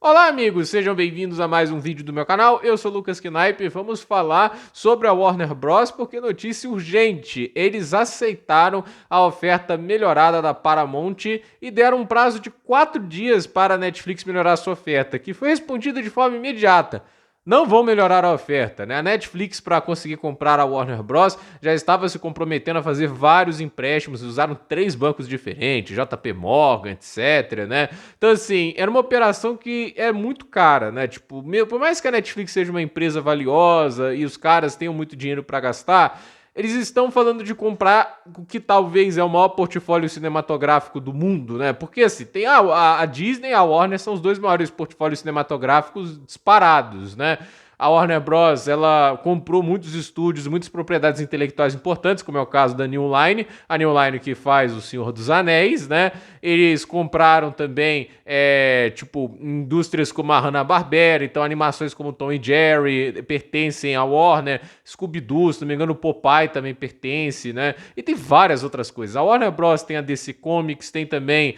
Olá, amigos, sejam bem-vindos a mais um vídeo do meu canal. Eu sou o Lucas Knipe e vamos falar sobre a Warner Bros. Porque notícia urgente. Eles aceitaram a oferta melhorada da Paramount e deram um prazo de 4 dias para a Netflix melhorar sua oferta, que foi respondida de forma imediata. Não vão melhorar a oferta, né? A Netflix, para conseguir comprar a Warner Bros., já estava se comprometendo a fazer vários empréstimos, usaram 3 bancos diferentes, JP Morgan, etc, né? Então, assim, era uma operação que é muito cara, né? Tipo, por mais que a Netflix seja uma empresa valiosa e os caras tenham muito dinheiro para gastar, eles estão falando de comprar o que talvez é o maior portfólio cinematográfico do mundo, né? Porque assim, tem a Disney e a Warner são os dois maiores portfólios cinematográficos disparados, né? A Warner Bros. Ela comprou muitos estúdios, muitas propriedades intelectuais importantes, como é o caso da New Line, a New Line que faz O Senhor dos Anéis, né? Eles compraram também, tipo, indústrias como a Hanna-Barbera, então animações como Tom e Jerry pertencem à Warner, Scooby-Doo, se não me engano, o Popeye também pertence, né? E tem várias outras coisas. A Warner Bros. Tem a DC Comics, tem também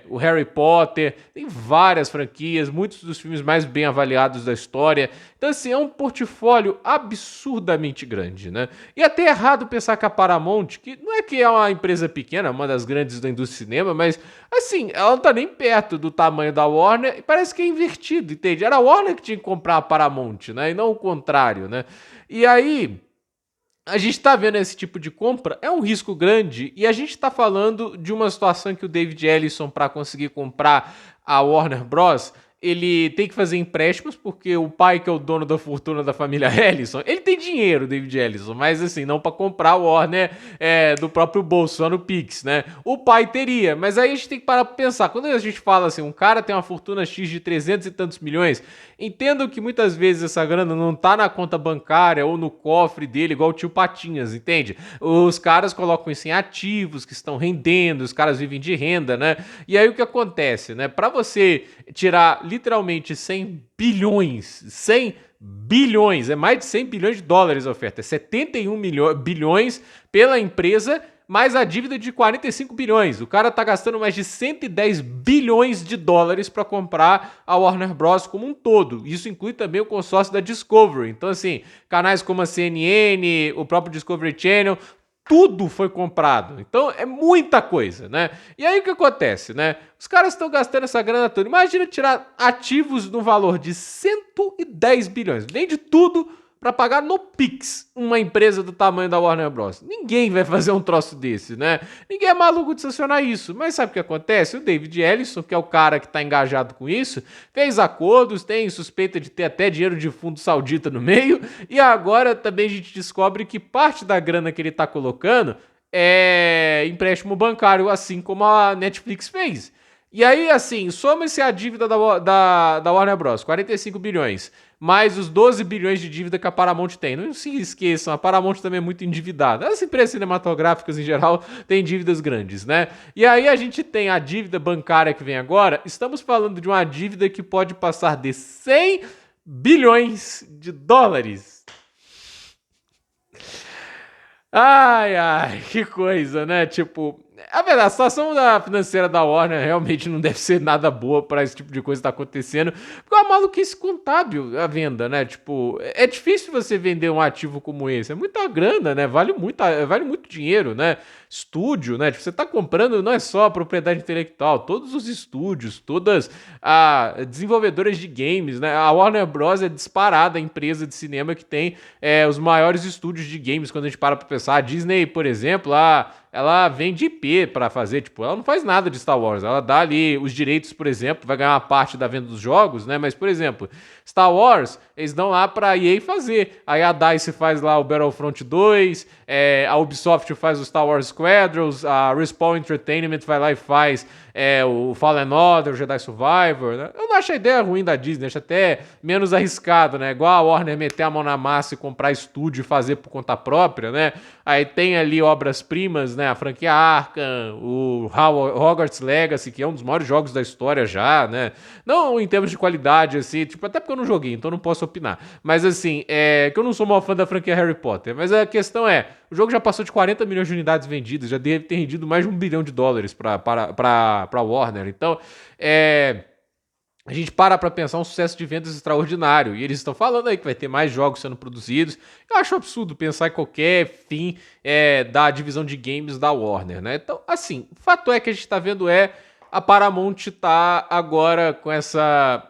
o Harry Potter, tem várias franquias, muitos dos filmes mais bem avaliados da história. Então, assim, é um portfólio absurdamente grande, né? E até é errado pensar que a Paramount, que não é que é uma empresa pequena, uma das grandes da indústria do cinema, mas, assim, ela não tá nem perto do tamanho da Warner e parece que é invertido, entende? Era a Warner que tinha que comprar a Paramount, né? E não o contrário, né? E aí, a gente tá vendo esse tipo de compra, é um risco grande, e a gente tá falando de uma situação que o David Ellison, para conseguir comprar a Warner Bros., ele tem que fazer empréstimos, porque o pai, que é o dono da fortuna da família Ellison, ele tem dinheiro, David Ellison, mas assim, não para comprar a Warner do próprio bolso, só no Pix, né? O pai teria, mas aí a gente tem que parar pra pensar. Quando a gente fala assim, um cara tem uma fortuna X de 300 e tantos milhões, entendo que muitas vezes essa grana não tá na conta bancária ou no cofre dele, igual o tio Patinhas, entende? Os caras colocam isso em ativos que estão rendendo, os caras vivem de renda, né? E aí o que acontece, né? Para você tirar literalmente 100 bilhões, 100 bilhões, é mais de 100 bilhões de dólares a oferta, é 71 bilhões pela empresa, mais a dívida de 45 bilhões. O cara tá gastando mais de 110 bilhões de dólares para comprar a Warner Bros. Como um todo. Isso inclui também o consórcio da Discovery. Então, assim, canais como a CNN, o próprio Discovery Channel, tudo foi comprado. Então é muita coisa, né? E aí o que acontece, né? Os caras estão gastando essa grana toda. Imagina tirar ativos no valor de 110 bilhões. Vende tudo para pagar no Pix uma empresa do tamanho da Warner Bros. Ninguém vai fazer um troço desse, né? Ninguém é maluco de sancionar isso. Mas sabe o que acontece? O David Ellison, que é o cara que está engajado com isso, fez acordos, tem suspeita de ter até dinheiro de fundo saudita no meio, e agora também a gente descobre que parte da grana que ele está colocando é empréstimo bancário, assim como a Netflix fez. E aí, assim, soma-se a dívida da Warner Bros., 45 bilhões, mais os 12 bilhões de dívida que a Paramount tem. Não se esqueçam, a Paramount também é muito endividada. As empresas cinematográficas, em geral, têm dívidas grandes, né? E aí a gente tem a dívida bancária que vem agora. Estamos falando de uma dívida que pode passar de 100 bilhões de dólares. Ai, ai, que coisa, né? Tipo, a verdade, a situação financeira da Warner realmente não deve ser nada boa para esse tipo de coisa estar acontecendo, porque é uma maluquice contábil a venda, né? Tipo, é difícil você vender um ativo como esse, é muita grana, né? Vale muito dinheiro, né? Estúdio, né? Tipo, você tá comprando não é só a propriedade intelectual, todos os estúdios, todas as desenvolvedoras de games, né? A Warner Bros. É disparada a empresa de cinema que tem os maiores estúdios de games quando a gente para pra pensar. A Disney, por exemplo, ela vende IP para fazer, tipo, ela não faz nada de Star Wars, ela dá ali os direitos, por exemplo, vai ganhar uma parte da venda dos jogos, né? Mas, por exemplo, Star Wars, eles dão lá pra EA fazer. Aí a DICE faz lá o Battlefront 2, a Ubisoft faz o Star Wars Squadrons, a Respawn Entertainment vai lá e faz o Fallen Order, o Jedi Survivor, né? Eu não acho a ideia ruim da Disney, acho até menos arriscado, né? Igual a Warner meter a mão na massa e comprar estúdio e fazer por conta própria, né? Aí tem ali obras-primas, né? A franquia Arkham, o Hogwarts Legacy, que é um dos maiores jogos da história já, né? Não em termos de qualidade, assim, tipo, até porque eu não joguei, então não posso opinar. Mas assim, que eu não sou maior fã da franquia Harry Potter, mas a questão o jogo já passou de 40 milhões de unidades vendidas, já deve ter rendido mais de $1 bilhão pra Warner. Então, a gente para pra pensar um sucesso de vendas extraordinário. E eles estão falando aí que vai ter mais jogos sendo produzidos. Eu acho absurdo pensar em qualquer fim da divisão de games da Warner, né? Então, assim, o fato é que a gente tá vendo a Paramount tá agora com essa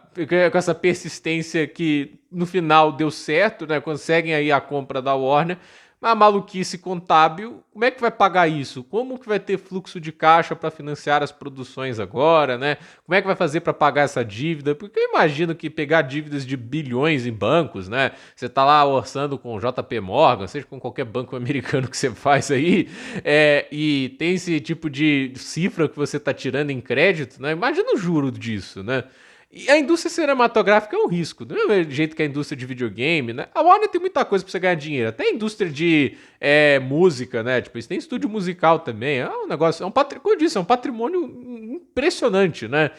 persistência que no final deu certo, né? Conseguem aí a compra da Warner. A maluquice contábil, como é que vai pagar isso? Como que vai ter fluxo de caixa para financiar as produções agora, né? Como é que vai fazer para pagar essa dívida? Porque eu imagino que pegar dívidas de bilhões em bancos, né? Você tá lá orçando com o JP Morgan, seja com qualquer banco americano que você faz aí, e tem esse tipo de cifra que você tá tirando em crédito, né? Imagina o juro disso, né? E a indústria cinematográfica é um risco, do mesmo jeito que a indústria de videogame, né? A Warner tem muita coisa pra você ganhar dinheiro, até a indústria de música, né? Tipo, eles têm estúdio musical também, é um negócio, como eu disse, é um patrimônio impressionante, né?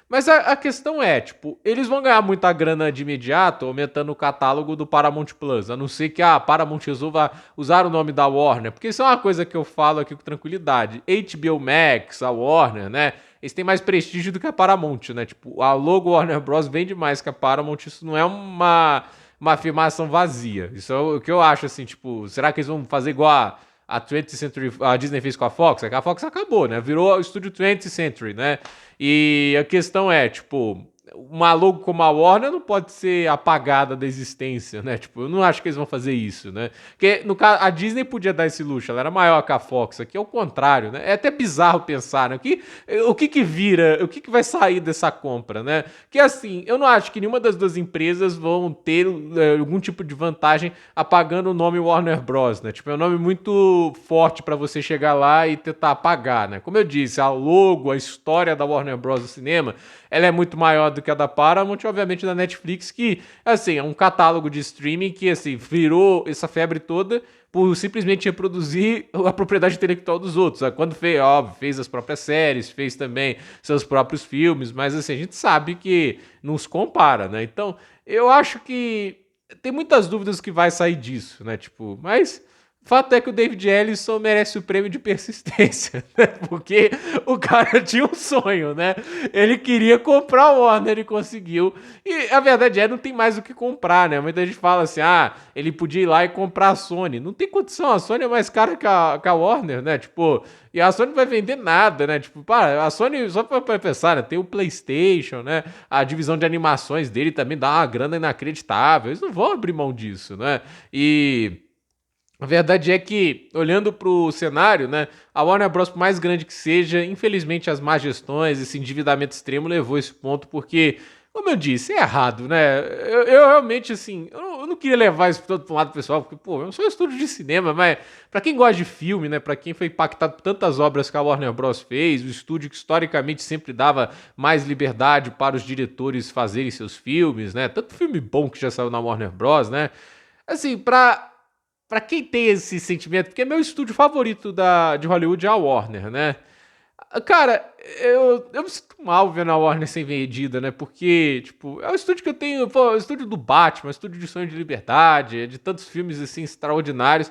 Mas a questão é, tipo, eles vão ganhar muita grana de imediato aumentando o catálogo do Paramount Plus, a não ser que a Paramount resolva usar o nome da Warner, porque isso é uma coisa que eu falo aqui com tranquilidade. HBO Max, a Warner, né? Eles têm mais prestígio do que a Paramount, né? Tipo, a logo Warner Bros. Vende mais que a Paramount, isso não é uma afirmação vazia. Isso é o que eu acho, assim, tipo, será que eles vão fazer igual a 20th Century, a Disney fez com a Fox? É que a Fox acabou, né? Virou o estúdio 20th Century, né? E a questão é, tipo, uma logo como a Warner não pode ser apagada da existência, né? Tipo, eu não acho que eles vão fazer isso, né? Porque, no caso, a Disney podia dar esse luxo, ela era maior que a Fox, aqui é o contrário, né? É até bizarro pensar, né? O que vira, o que vai sair dessa compra, né? Que assim, eu não acho que nenhuma das duas empresas vão ter algum tipo de vantagem apagando o nome Warner Bros, né? Tipo, é um nome muito forte para você chegar lá e tentar apagar, né? Como eu disse, a logo, a história da Warner Bros no cinema, ela é muito maior do que a da Paramount, obviamente da Netflix, que, assim, é um catálogo de streaming que, assim, virou essa febre toda por simplesmente reproduzir a propriedade intelectual dos outros. Quando fez, óbvio, fez as próprias séries, fez também seus próprios filmes, mas, assim, a gente sabe que não se compara, né? Então, eu acho que tem muitas dúvidas que vai sair disso, né? Tipo, mas o fato é que o David Ellison merece o prêmio de persistência, né? Porque o cara tinha um sonho, né? Ele queria comprar o Warner e conseguiu. E a verdade não tem mais o que comprar, né? Muita gente fala assim, ele podia ir lá e comprar a Sony. Não tem condição, a Sony é mais cara que a Warner, né? Tipo, e a Sony não vai vender nada, né? Tipo, a Sony, só pra pensar, né? Tem o PlayStation, né? A divisão de animações dele também dá uma grana inacreditável. Eles não vão abrir mão disso, né? E a verdade é que, olhando para o cenário, né, a Warner Bros., por mais grande que seja, infelizmente as más gestões, esse endividamento extremo levou a esse ponto, porque, como eu disse, é errado, né? Eu realmente, assim, eu não queria levar isso todo para um lado pessoal, porque, pô, eu sou um estúdio de cinema, mas para quem gosta de filme, né, para quem foi impactado por tantas obras que a Warner Bros. Fez, o estúdio que historicamente sempre dava mais liberdade para os diretores fazerem seus filmes, né? Tanto filme bom que já saiu na Warner Bros., né? Assim, pra quem tem esse sentimento, porque é meu estúdio favorito de Hollywood é a Warner, né? Cara, eu me sinto mal vendo a Warner ser vendida, né? Porque, tipo, é o estúdio que eu tenho, pô, é o estúdio do Batman, é o estúdio de Sonho de Liberdade, é de tantos filmes, assim, extraordinários.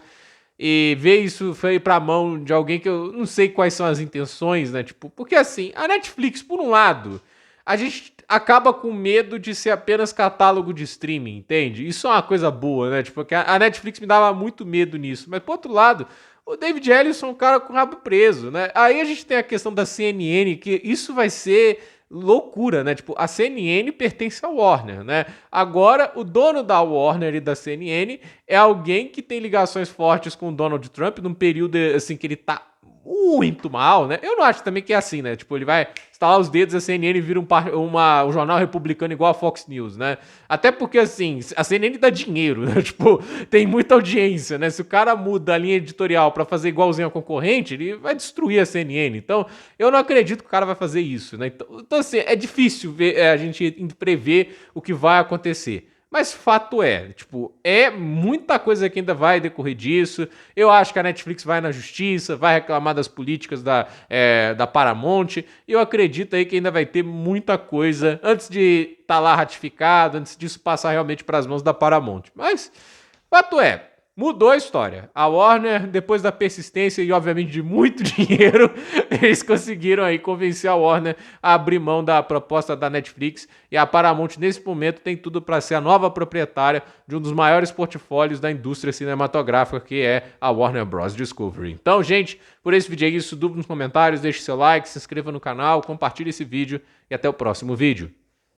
E ver isso foi pra mão de alguém que eu não sei quais são as intenções, né? Tipo, porque assim, a Netflix, por um lado, a gente acaba com medo de ser apenas catálogo de streaming, entende? Isso é uma coisa boa, né? Tipo, que a Netflix me dava muito medo nisso. Mas, por outro lado, o David Ellison é um cara com o rabo preso, né? Aí a gente tem a questão da CNN, que isso vai ser loucura, né? Tipo, a CNN pertence à Warner, né? Agora, o dono da Warner e da CNN é alguém que tem ligações fortes com o Donald Trump num período, assim, que ele tá muito mal, né? Eu não acho também que é assim, né? Tipo, ele vai estalar os dedos, a CNN vira um jornal republicano igual a Fox News, né? Até porque, assim, a CNN dá dinheiro, né? Tipo, tem muita audiência, né? Se o cara muda a linha editorial pra fazer igualzinho ao concorrente, ele vai destruir a CNN. Então, eu não acredito que o cara vai fazer isso, né? Então assim, é difícil a gente prever o que vai acontecer. Mas fato é, tipo, é muita coisa que ainda vai decorrer disso. Eu acho que a Netflix vai na justiça, vai reclamar das políticas da Paramount. E eu acredito aí que ainda vai ter muita coisa antes de estar lá ratificado, antes disso passar realmente para as mãos da Paramount. Mas fato é, mudou a história. A Warner, depois da persistência e, obviamente, de muito dinheiro, eles conseguiram aí convencer a Warner a abrir mão da proposta da Netflix, e a Paramount, nesse momento, tem tudo para ser a nova proprietária de um dos maiores portfólios da indústria cinematográfica, que é a Warner Bros. Discovery. Então, gente, por esse vídeo é isso. Dúvida nos comentários, deixe seu like, se inscreva no canal, compartilhe esse vídeo e até o próximo vídeo.